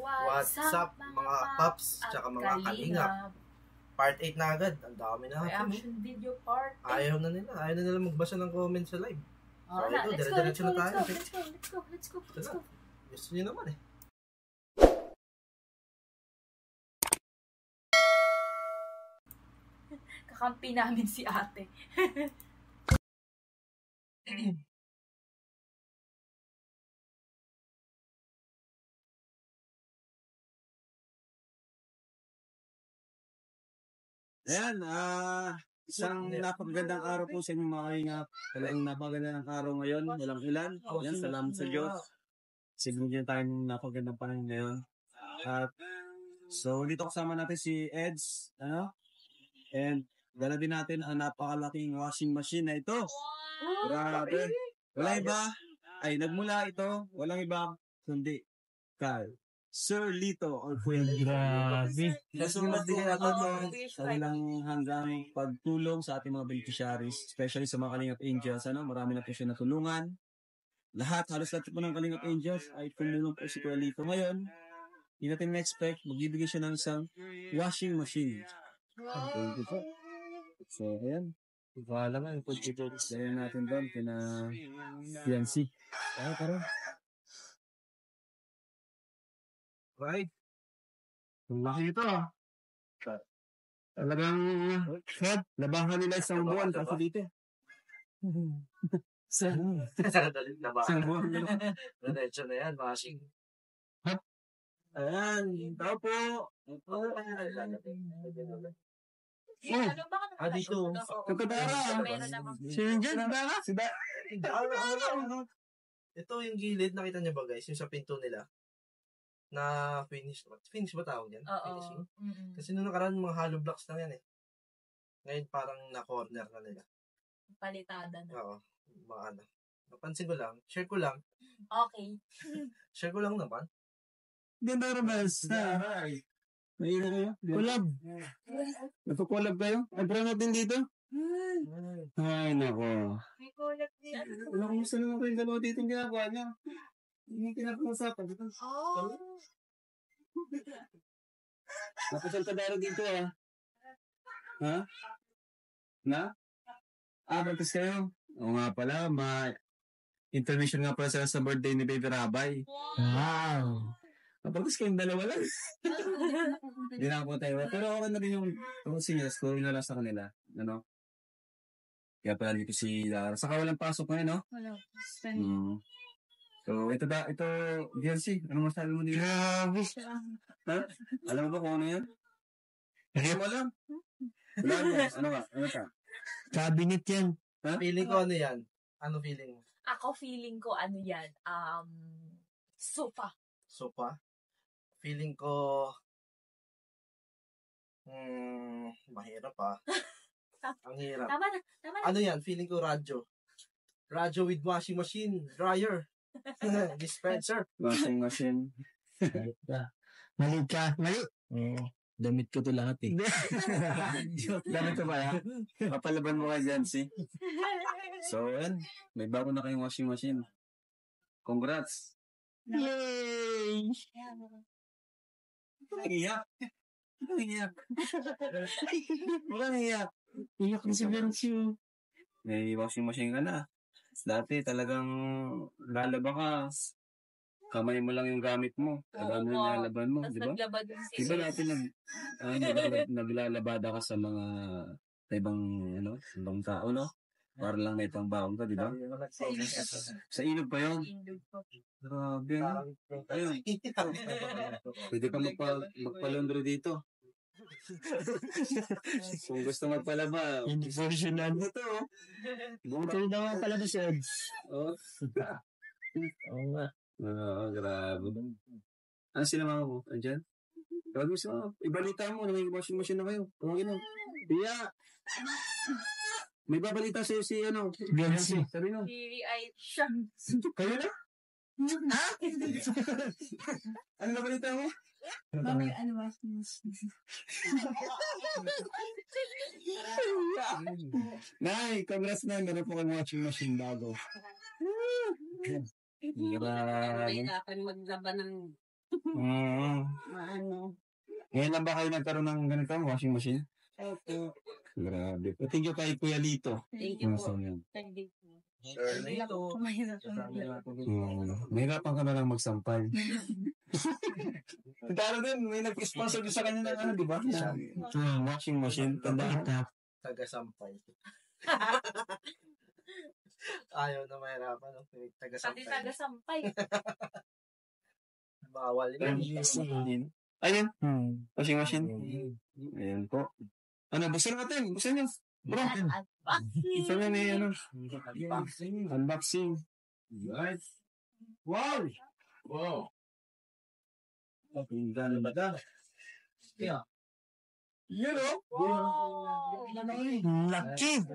What's up mga paps tsaka mga kalingap. Part 8 na agad. Ang dami na. Reaction video part 8. Ayaw na nila magbasa ng comments sa live. So ito, dire-diretso na tayo. Let's go. Gusto nyo naman eh. Kakampi namin si ate. Ayan, isang napakagandang araw po sa inyong mga kalingap. Talagang napakagandang araw ngayon, walang ilan. Ayan, salamat sa Diyos. Siguro tayo ng napakagandang panahon ngayon. At so, dito kasama natin si Eds, and dala din natin ang napakalaking washing machine na ito. Grabe. Walang iba, nagmula ito, walang iba, kundi Sir Lito or Kuya Lito. Grabe. Nasulat din ako ng kanilang hanggang pagtulong sa ating mga beneficiaries, especially sa mga Kalingap Angels. Marami na po siya natulungan. Halos lahat po ng Kalingap Angels ay tumulong po si Kuya Lito. Ngayon, hindi natin na-expect, magbibigay siya ng isang washing machine. Thank you po. So, ayan. Wala man, dahil natin doon, kina Yancy. Tara. Right. Ang laki ito Talagang labahan nila isang buwan kasi dito. Isang buwan. Diretso na yan, washing. Ayan, tao po. Dito. Ito yung gilid, nakita niyo ba guys? Yung sa pinto nila. Na finish ba tawag yan? Finishing? Kasi nung nakaraan mga hollow blocks lang yan eh. Ngayon parang na-corner na nila. Palitada na. Oo. Napansin ko lang. Share ko lang. Okay. Share ko lang naman. Ganda Ramels. May kayo? Collab. Nagko-collab kayo? Nag-run natin dito? Ay, nako. May collab din. Wala kong gusto naman kayong dalawa dito yung ginagawa niya. Hindi kinakamusapan. Napasal ka daro dito Ha? Batas kayo? Oo nga pala, intermission nga pala sila sa birthday ni Baby Rabay. Wow! Batas kayong dalawa lang. Hindi na ako tayo. Pero okay na rin yung singles ko, na lang sa kanila. Kaya pala dito si Lara. Saka walang pasok ngayon, no? Wala. So, ito, DLC, ano masabi mo dito? Grabe. Alam mo ba kung ano yan? Hindi mo alam. Wala mo, ano ka? Cabinet yan. Feeling ko ano yan? Ano feeling mo? Ako feeling ko ano yan, sofa. Sofa? Feeling ko, mahirap Ang hirap. Tama na. Ano yan? Feeling ko radyo. Radyo with washing machine, dryer. Dispenser. Washing machine. Mali ka. Damit ko to lahat eh. Damit ko ba yan? Papalaban mo ka dyan, see? So, may bago na kayong washing machine. Congrats. Yay! Mukhang iyak. Iyak na si Bencio. May washing machine ka na. Dati talagang lalaba ka. Kamay mo lang yung gamit mo. Alam mo yung nilalaban mo, di ba? Di ba dati naglalabada ka sa mga ibang tao, no? Para lang may pangbaon ka, di ba? Sa ilog pa yun? Grabe. Ayun. Pwede ka magpalundro dito. Kung gusto magpalaba. Professional mo to. Ito na nga palaba si Eds. Oo nga. Grabe. Ano sila mama mo? Andyan? Tawag mo si mama. Ibalita mo na may washing machine na kayo. Tawagin mo. Biya! May babalita sa'yo si Biancy. Sabi mo. Kayo na? Ha? Ano nabalita mo? Mami, ano ba? Nay, congrats na. Meron po kang washing machine bago. Grabe. Kailangan maglaba ng Ano? Ngayon lang ba kayo nagkaroon ng ganito, washing machine? Opo. Grabe. Thank you kay Kuya Lito. Thank you po. Sir, na ito. Mahirapan ka na lang magsampay. Tandaan din, may nag-sponsor din sa kanya ng ano, di ba? Washing machine. Tandaan na. Taga-sampay. Ayaw na mahirapan. No? Pati Taga-sampay. taga-sampay. Bawal yun. Ayun. Washing machine. Ayan po. Ano, buksan natin. Buksan nyo. Bro. Buksan nyo may ano. Unboxing. Right. Wow! Wow! Gano'n ba ito? Yeah. Yun o? Wow! Laki!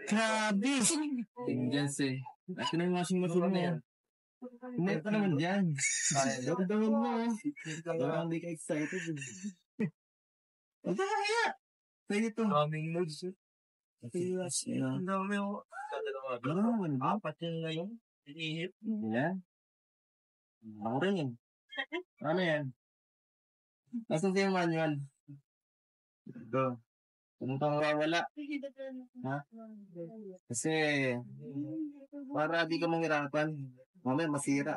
Grabe! Tingnan siya. Ito na yung washing machine na yan. Hindi pa naman dyan. Daw mo. Parang hindi ka excited. Ang kaya! Pwede ito. Coming notes. Ang dami ako. Apat yun ngayon. Inihip. Yan. Ako rin yan. Ano yan? Nasaan yung manual? Ito. Kung ito mawawala. Ha? Kasi, para di ka manghirapan. Mamaya masira.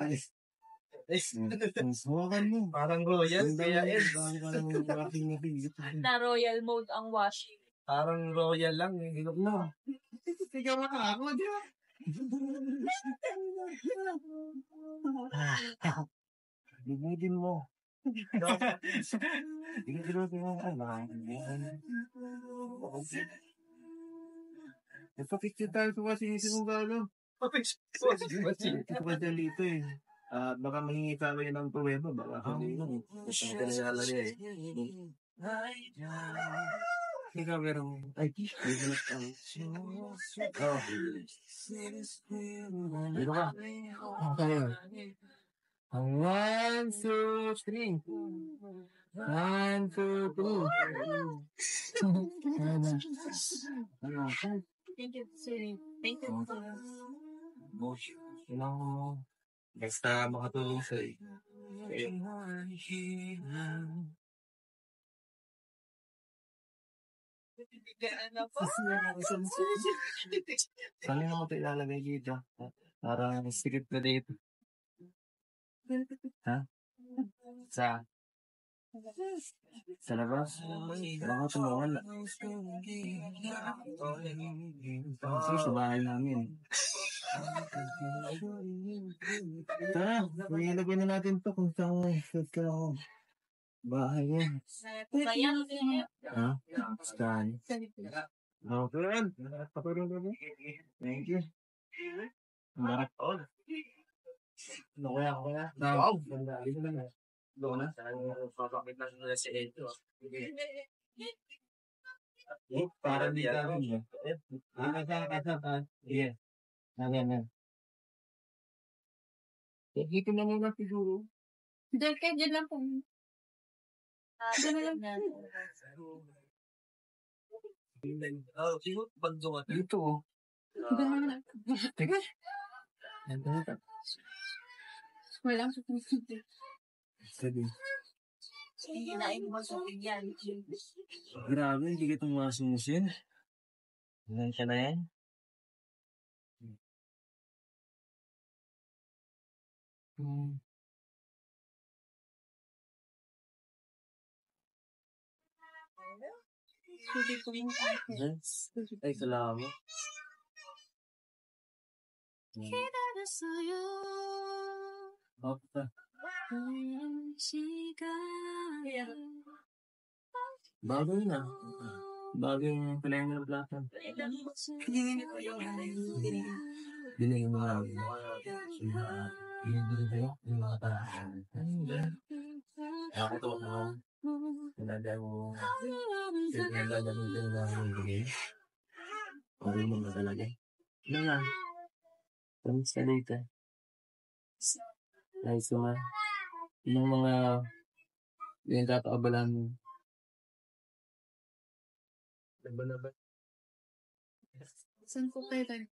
Suwakan mo. Parang royal. Kaya Na royal mode ang washing. parang royal lang. Hilok na. Ikaw mo na ako, di ba? Bigidin mo. Bigidin mo. Nagpa-picture tayo sa washing mong galo. Ito ba dyan dito eh. Baka mahingi ka kayo ng pruweba. Baka hindi lang. Kanayala niya eh. Ikaw meron. Ay, bibilat ka. Oh. Dito ka. Okay. 1, 2, 3. 1, 2, 3. Thank you, sir. Thank you. Kailangan mo. Basta makatulong sa'yo. Saan mo ito ilalagay dito? Para secret na dito. Ha? Sa labas? Baka tulungan na. Kasi sa bahay namin. Tara, ilagay na natin ito kung saan ako. Bahay yan. Bayan. Ha? Saan? Okay. Thank you. Marak. Kaya. Wow! Doon na. Papakit na nila si Edo. Para di ka rin. Iya. Yan. Dito na muna siguro. Diyan kayo, dyan lang po. Siguro pagdungan. Dito. Teka. Walang susunod. Sabi. Hinain mo sa pigyan. Grabe, hindi ka itong washing machine. Ilan siya na yan? Ay, salamat. Basta. Bago yun ah. Bago yung palayan ng plata. Binigyan mo nga. Binigyan ko yung mga tarahan. Ako to mo. Pinagay mo. Pinagay mo din na bibigay. O yung mga talaga. Ano nga? Kamusta dito? Ay, so nga. Yung mga yung tatakabalan mo. Laban. Saan po kayo tayo?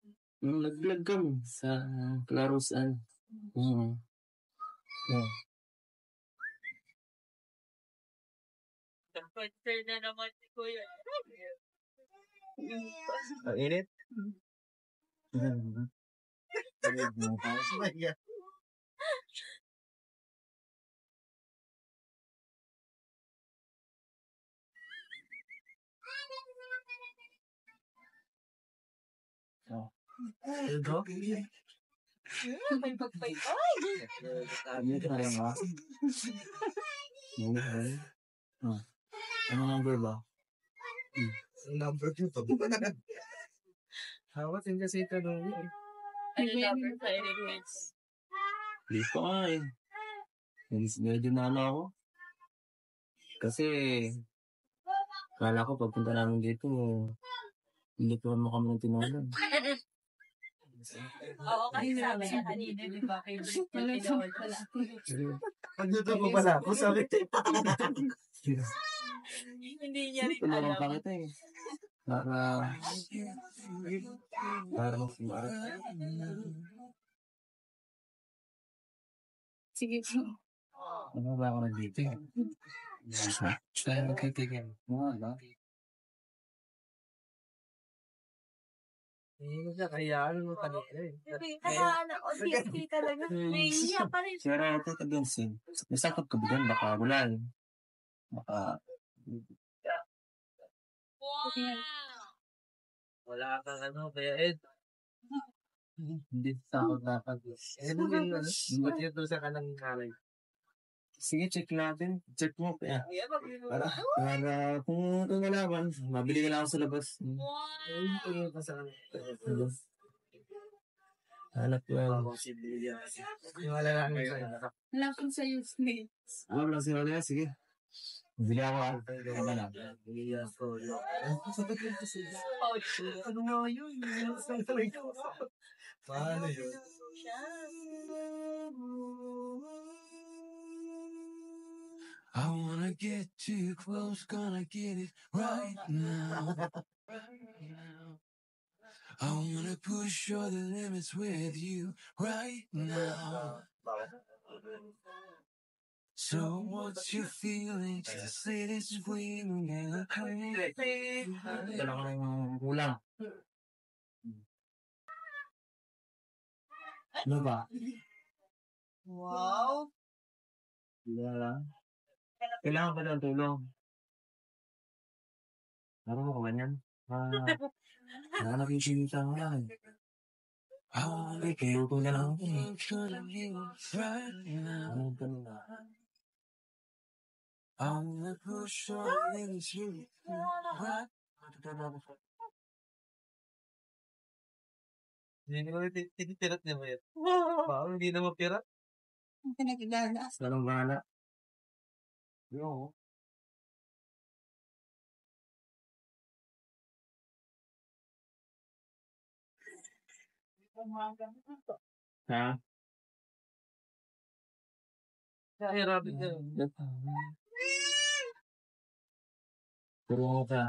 Nag-vlog kami sa Clarosan. Concern na naman si Kuya. Ang init. Oh my God. Ito? May pagpaypay. Ano number ba? Number 2 to. Hawat din kasi ito nung Ano number sa Eric? Hindi ko nga eh. Medyo na ano ako. Kasi, kala ko pagpunta namin dito, hindi ko mo kami ng tinolan. Oo, kasi sabi niya kanina, di ba? Favorite niya tinawal pala. Pagluto ko pala, kung sabi tayo. Hindi niya rin Tulungan pa alam. kita eh. Para mas Sige po. ano ba ako nandito? Saan magkatigan? Wala. Hindi siya kaya ano mo kanina eh. Kaya ano, OTP talaga. May hiya pa rin. Sira ito tagansin. Nasakot ko bigan, baka wala. Baka Wow! Wala kang ano, kaya Ed. hindi sakot na pag. Ano yung ano? Ba't yun doon sa kanang karay? Sige, check natin. Check mo. Kaya. Para kung malaman, mabili ka lang ako sa labas. Ayun po yung kasama. Hanap ko lang. Kung si Bilya. Yung malalangin sa'yo. Lapin sa'yo, snakes. Alam lang si Rodea, sige. Bili ako ah. Ano na? Bilya ko. Ano nga yun? Paano yun? I wanna get too close, gonna get it right now. I wanna push all the limits with you right now. So what's your feeling? Just say this feeling and Dala ko ng ulam. Ano ba? Wow! Wala lang. Kailangan ba ng tulong? Naroon ko ba yan? Nahanap yung sinita ko lang. I Kayo ko na lang. right now. Ano ba na? I wanna push all the limits with you right. Hindi naman tinipirat niya ba yan? Parang hindi naman pirat. Pinagagalas. Walang bahala. Yo. Ha? Kahirapin ka. Turo ka.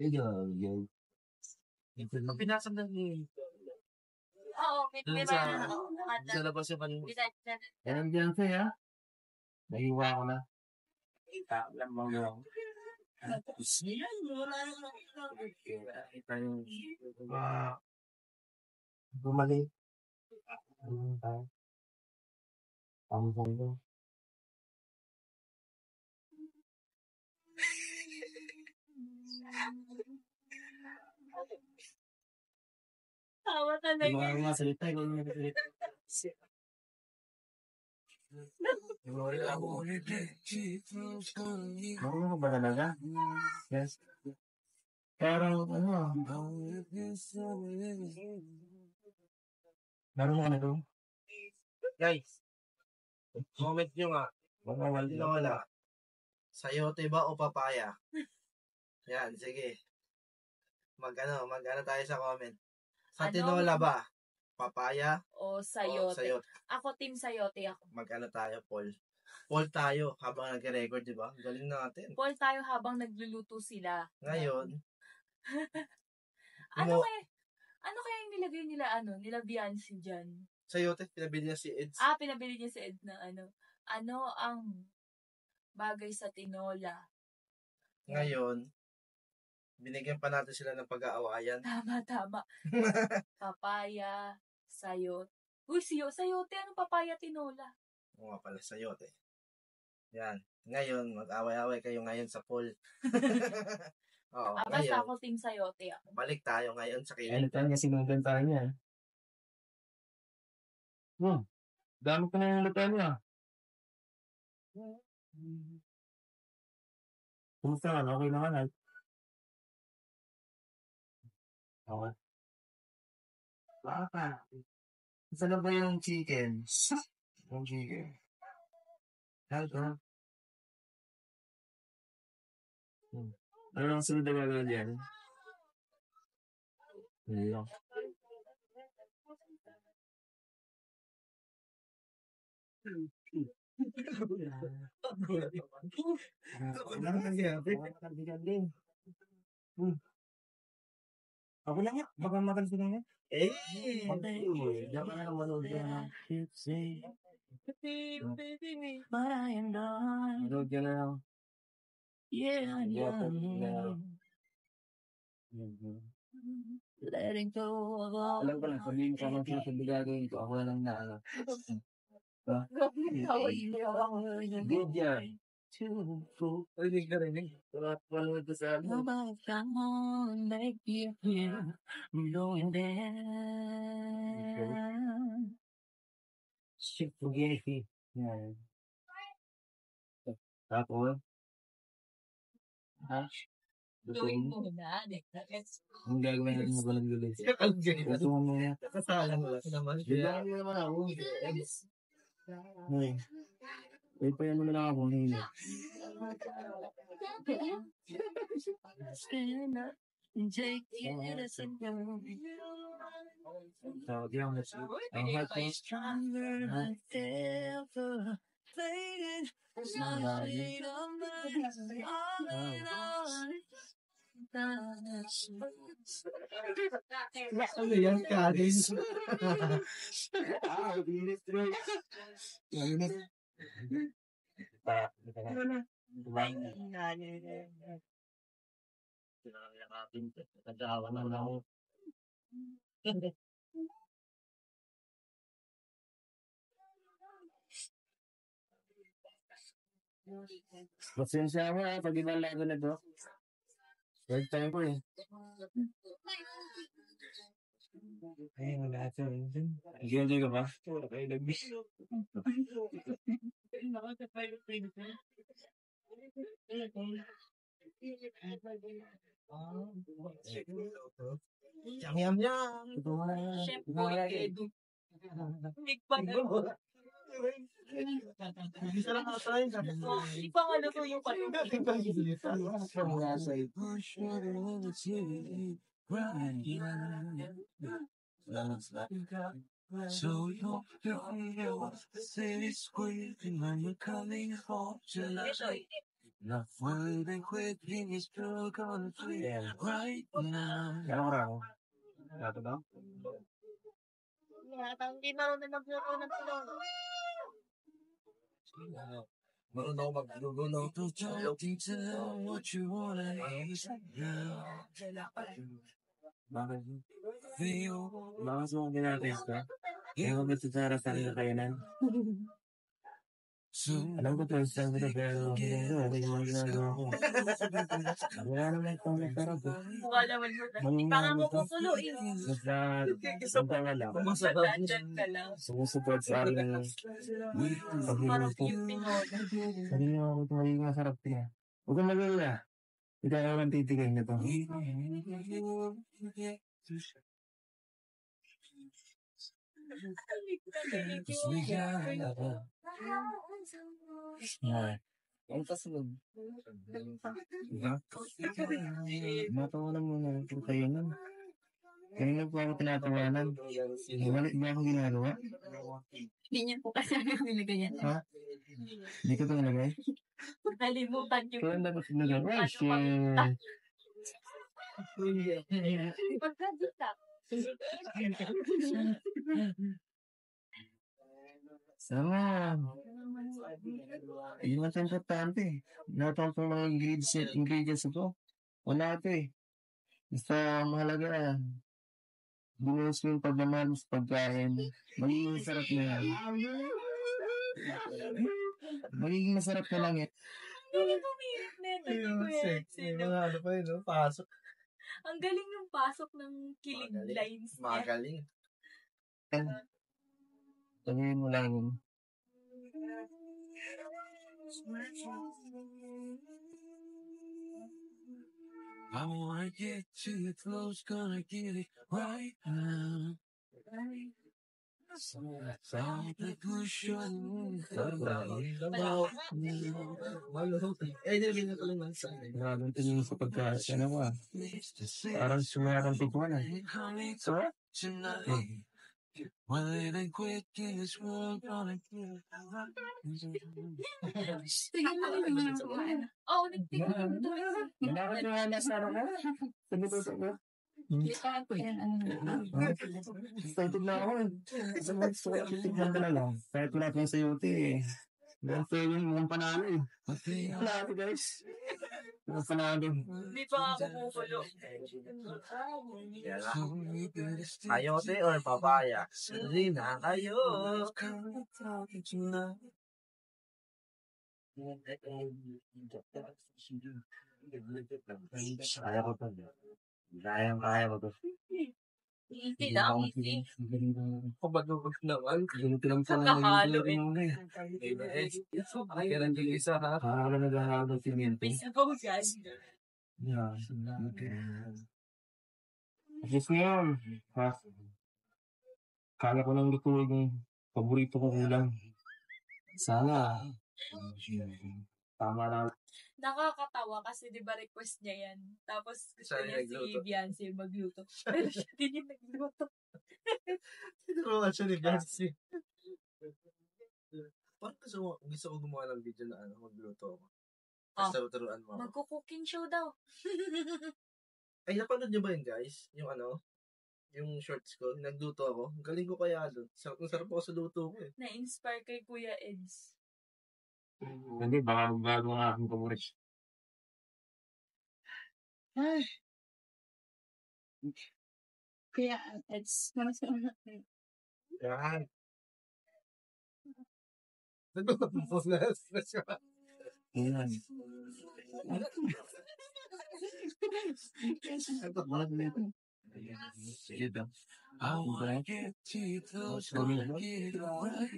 Yo. Ang pinasang na ni Oo, may Dun sa- ba sa labas yung kanina. Yan dyan sa'yo. Nahiwa ko na. Alam mo lang. Kita yung bumalik. Ang fondo. Tawa Yung talaga. mga salita, yung mga salita. I wanna get too close, gonna get Marunong ka ba talaga? Yes. Parang ano, I wanna push all the limits. marunong ka na doon. Guys, comment nyo nga. Tinola. Sayote ba o papaya? Yan, sige. Mag-ano tayo sa comment. Sa Ano? tinola ba? Papaya O o sayote. sayote? Ako, team sayote ako. Mag-ano tayo, poll. Poll tayo habang nag-record, di ba? Galing natin. Paul tayo habang nagluluto sila. Ngayon, Ano kaya yung nilagay nila, nila Beyonce dyan? sayote, pinabili niya si Eds. Pinabili niya si Ed na ano. Ano ang bagay sa tinola. Ngayon, binigyan pa natin sila ng pag-aawayan. Tama. Papaya, sayot. Uy, sayote, anong papaya tinola? Oo nga pala, sayote. Yan. Ngayon, mag-away-away kayo ngayon sa pool. Oo, Basta ngayon, ako team sayote ako. balik tayo ngayon sa Ano kilid. tayo kasi sinundan tayo niya. Dami ko na yung lupa niya. Kumusta ka? Okay na ka na? Okay. Baka. Saan na ba yung chicken? Yung chicken. Ito. Ano ang sunod na gagawin dyan? Hindi lang. Ako lang yan. Baka matansin na yan. Diyan ka na lang manood ka na. Manood ka na lang. Letting go of all. Alam ko na, sabihin ko kung sino sabi gagawin ko. Ako na lang na alam. Good yan. Rinig na rinig. Panood ko sa ano. Make you feel going down. Shit, spaghetti. Yan. Tapos. Gawin mo na. Ang gagawin natin mo walang gulis. Ito mo muna. Kasalang mo naman. Bigyan mo naman ako. Hey. Wait pa yan mo na ako. Hindi. So, di ako ang heart mo. Stronger than ever. Faded. Ano yan, Karin? Pasensya mo pag ibala ko na to. Right time ko eh. Ay, wala ito. Enjoy ka ba? Okay, nag-miss. Yum. Chef Boy Edu. Isa lang ata yun. Hindi pa nga luto yung So you're the city squeaking when you're coming home July. Not waiting quick, he's still gonna flee right now. Kaya ko. Ito daw? Hindi marunong maglaro ng tulong. Marunong ako maglugulo. Tell what you wanna hear now. Bakit? Bakit mo ginatest ka? Kaya ko ba ito sa sarili kainan? Alam ko to, isang ko to, pero hindi mo ginagawa ko. Wala naman itong nasarap eh. Mukha naman mo. Hindi pa nga kukulo eh. Basta, punta nga lang. Nandyan ka lang. Sumusupport sa akin ng Parang pag-inupo. yung tinola. Sabi niyo ako ito magiging masarap niya. Huwag kang mag-alala. Hindi tayo lang titigay na to. Ang kasunod. Matawanan mo na ito kayo nun. Kanina po ako tinatawanan. Wala ba ako ginagawa? Hindi niya po kasi nilagay yan. Ha? Hindi ko ito nalagay? Nalimutan yung... Kaya dapat nalagay? Ay, shit. Pagkadita. Sana. Yun ang importante. Lahat ng mga ingredients ito. Wala ito eh. Basta mahalaga. Binuhos mo yung pagmamahal sa pagkain. Magiging masarap na yan. Magiging masarap na lang eh. Galing umiyak na ito ni Kuya Edsel. Mga ano pa yun, no? Pasok. Ang galing ng pasok ng kilig lines niya. Magaling. Sabihin mo lang yun. I wanna get to you close, gonna get it right now. Something cushion. Eh, nilagay na ko lang sa akin. Maraming tingin sa pagkasin ako ah. Parang sumarang tiguan ah. Sarap? Well, it ain't quick in this world, gonna get Oo, nagtigil. Malakad na nga nasa ano ko. Sabihin ko. Kita ko yan. Excited na ako eh. Gusto ko tignan ka na lang. Kahit wala kang sayote eh. Ang feeling mo kung panalo eh. Panalo guys. Ang panalo. Hindi pa nga ako pupulo. Ayote or papaya? Hindi na kayo. Kaya ko to. Kaya ko to. Easy lang, easy. Pabagubag naman. Ganito lang pala Nakahalo eh. Ay, ganun yung isa ha. Parang ka naghahalo ng pimiento. Bisa ko guys. Yeah. Okay. Kasi ngayon, kala ko lang lutuin yung paborito ko ulam. Sana. Tama na. Nakakatawa kasi di ba request niya yan. Tapos gusto Siya niya yung si Beyonce magluto. Pero siya din yung nagluto. Tinuruan siya ni Beyonce. Parang gusto ko gumawa ng video na magluto ako. Tapos turuan mo ako. Magko-cooking show daw. Ay, napanood niyo ba yun guys? Yung yung shorts ko, nagluto ako. Galing ko kaya doon. Sarap ako sa luto ko eh. Na-inspire kay Kuya Eds. Hindi, baka bago nga akong paborito. Ay. Kuya Eds, Yan. Nagpapapos na stress ko. Yan. Sige daw. I wanna get to you close, gonna get it right.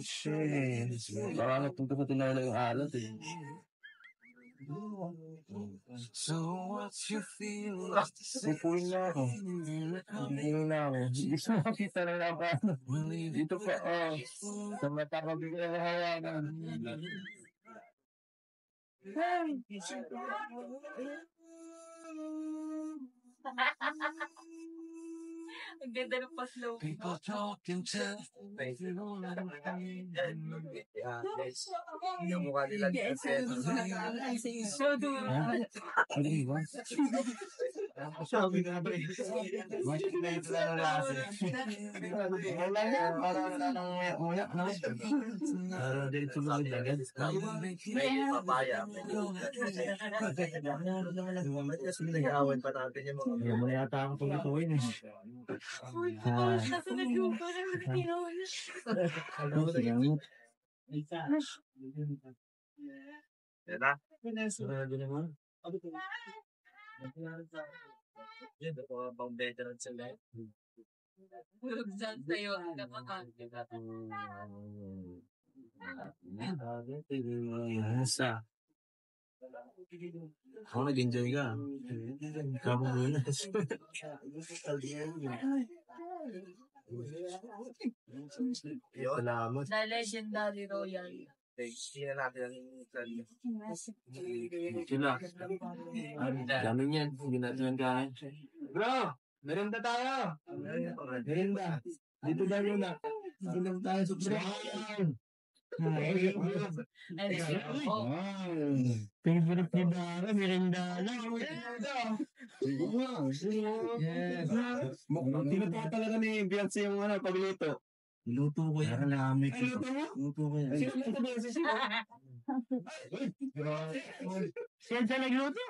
Shit. Parang nagpunta ko tinala yung alat eh. So what's your feeling? Pupuin na ako. Pupuin na ako. Gusto makita na lang ako. Dito pa, sa mata ko bigla na hawakan. Ang ganda ng pa-slow. People talking tough. Guys, yung mukha nila So, Ano yun? sabi nga ba Mas na ito lang ang lasa. Wala yan. Parang wala nang uyak na. Parang dito lang agad. may papaya. Kasi nag-aaway pa natin yung mga Hindi mo na yata akong paglutuin eh. kasi nagluto na Yan na. Sarado naman. Yan, ako pang veteran sa life. Hulog dyan sa'yo. Kapag Sa. Ako nag-enjoy ka. Ikaw mo muna. Salamat. The Legendary Royal. Tingnan natin ang interview. Sila. Dami niyan. Hindi natin yung kain. Bro! Merenda tayo! Merenda. Dito tayo na. Dito tayo sa bro. Favorite ni Dara, Mirindala. Tinutuwa talaga ni Beyonce yung pagluto. Luto ko yan. Luto ko yan. Sino nagluto ba si Sino? Siya nagluto.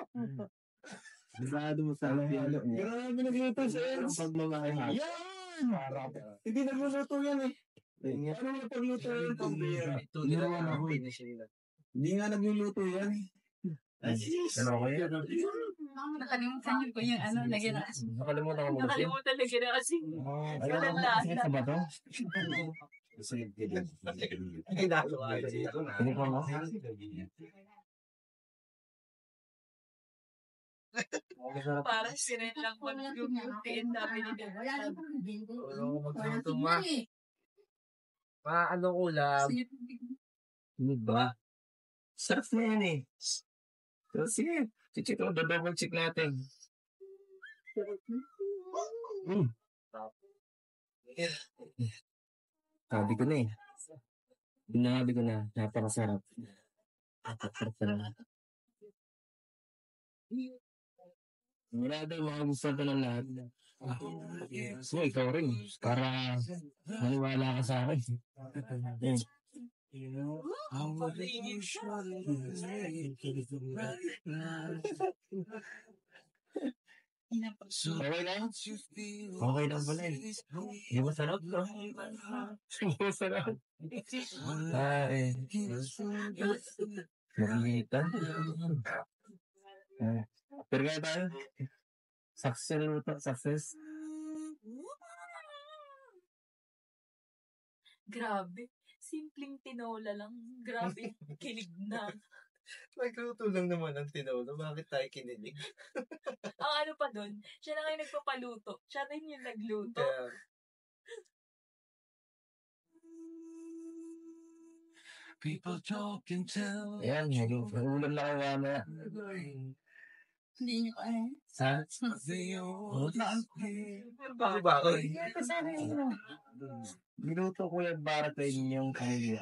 Bisado mo sa piano niya. Grabe nagluto siya. Ang pagmamahal. Yan! Hindi nagluluto yan eh. Ano nga pagluto yan? Nilawan ako eh. Hindi nga nagluluto yan. Ano ko yan? Nakalimutan ko yung Nakalimutan ko Nakalimutan na gina kasi. Walang lasa. Sa ba to? Ay, nalo. Hindi ko mo? Para sirin lang mag-beauty. Dami ni Dara. Ano ko magluto ma? Ano ulam? Hindi ba? Sarap na yan eh. So, sige. Check ko. Double check natin. Sabi ko na eh. Binabi ko na. Napakasarap. Napakasarap na. Murado, makagustuhan ko ng lahat. So, ikaw rin. Para maniwala ka sa akin. Okay lang? Okay lang pala eh. Hindi masarap, no? Hindi masarap. Makikitan. Pero kaya tayo. Success. Grabe. Simpleng tinola lang. Grabe. Kilig na. Nagluto lang naman ang tinola. Bakit tayo kinilig? Ang ano pa dun, siya na ngayon nagpapaluto. Siya rin yung nagluto. Kaya, People talk and tell. Ayan, ulam na kayo mamaya. Hindi nyo kaya. Ha? They all bako. Minuto ko yan para sa inyong kanila.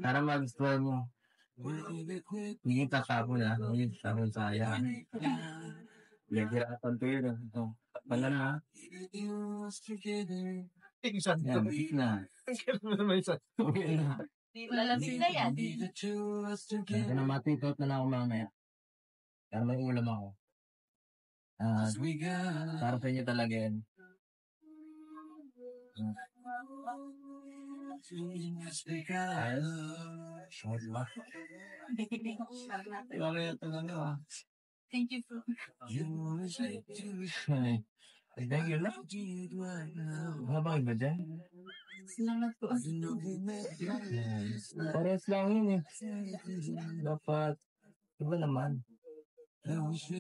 Para mag-explore mo. Hindi tatapon na. Hindi tatapon sayang. Naghirapan ko yun. Pala na ha. Tingsan to. Yan, big na. Ang kailan mo naman isa. Lalamig na yan. Kaya na matitot na ako mamaya. Kaya may ulam ako. Para sa inyo talaga yan. Short ba? Kaya talaga ah. Thank you for... Thank you lang. Habang iba dyan? Salamat po. Pares lang yun eh. Dapat, iba naman. Yung 3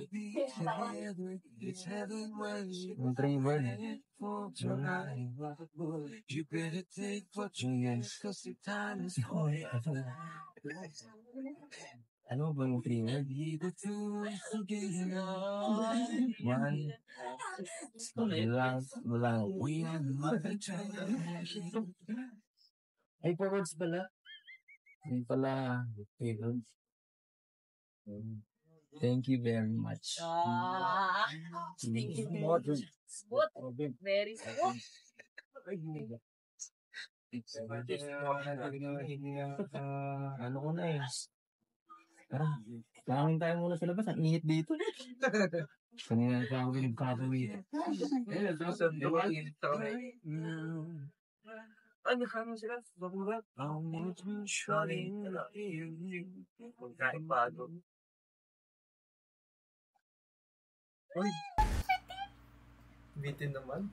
word. You better take what you get, cause the time is going. Ano ba yung 3 word? One. Bulang. Ay, 4 words pala. Ay pala. 3 words. Thank you very much. Thank you. Smooth. Very smooth. Ano ko na eh. Kakain tayo muna sa labas. Ang init dito. Kanina pa ako pinagkakawin. Ano kamo sila? Bakurat? Pagkain bago. Uy! Bitin naman.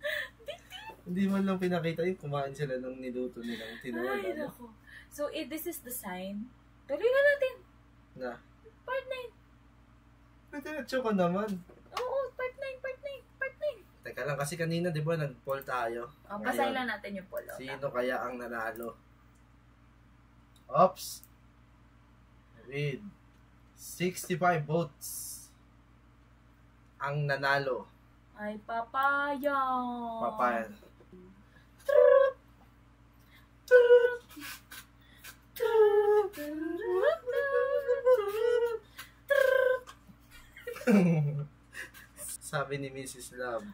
Hindi man lang pinakita yung kumain sila ng niluto nilang tinola. Ay, nako. So, this is the sign. Tuloy na natin. Na? Part 9. Diretso ka naman. Oo, part 9. Teka lang, kasi kanina, di ba, nag-poll tayo. Pasay lang natin yung polo. Sino kaya ang nanalo? Oops! With 65 votes, ang nanalo. Ay, papaya. Papaya. Sabi ni Mrs. Love.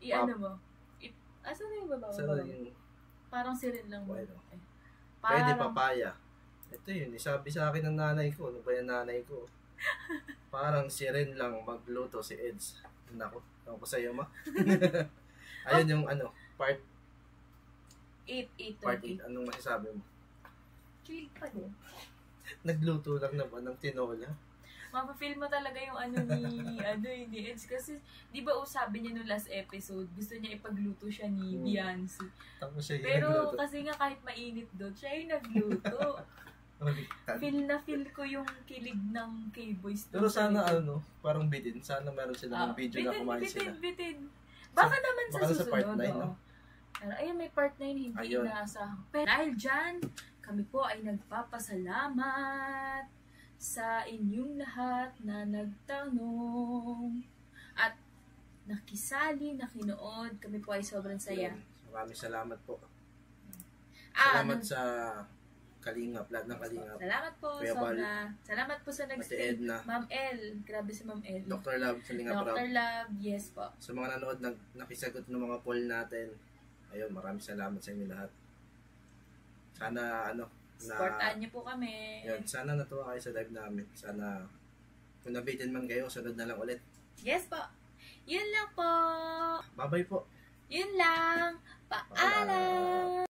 I-ano mo? Asan na yung babaw? Sana yung Parang sirin lang mo. Bueno. Eh. pwede papaya. Ito yun, sabi sa akin ng nanay ko. Ano ba yung nanay ko? Parang si Ren lang magluto si Eds. Nako, ako ko sa'yo ma. Ayun yung ano, part 8. part 8. Anong masasabi mo? Chill pa din. Nagluto lang naman ng tinola. Mapafeel mo talaga yung ano ni Eds. Kasi, di ba sabi niya nung last episode, gusto niya ipagluto siya ni Beyonce. Tapos siya yung Pero nagluto. kasi nga kahit mainit doon, siya yung nagluto. Feel ko yung kilig ng K-Boys. Pero sana parang bitin. Sana meron silang video na kumain sila. Bitin. Baka naman sa susunod. Sa part 9, no? Pero ayun, may part 9 hindi inaasahan. Pero dahil dyan, kami po ay nagpapasalamat sa inyong lahat na nagtanong at nakisali, nakinood. Kami po ay sobrang saya. Maraming salamat po. Salamat sa Kalingap, lahat ng Kalingap. Salamat po, sobra. Salamat po sa nag-stream. Ma'am El, grabe si Ma'am El. Dr. Love, Kalingap Rob. Dr. Love, yes po. Sa mga nanood, nakisagot ng mga poll natin. Ayun, maraming salamat sa inyo lahat. Sana, supportahan niyo po kami. Yun, sana natuwa kayo sa live namin. Sana, kung nabitin man kayo, sunod na lang ulit. Yes po. Yun lang po. Bye-bye po. Yun lang. Paalam.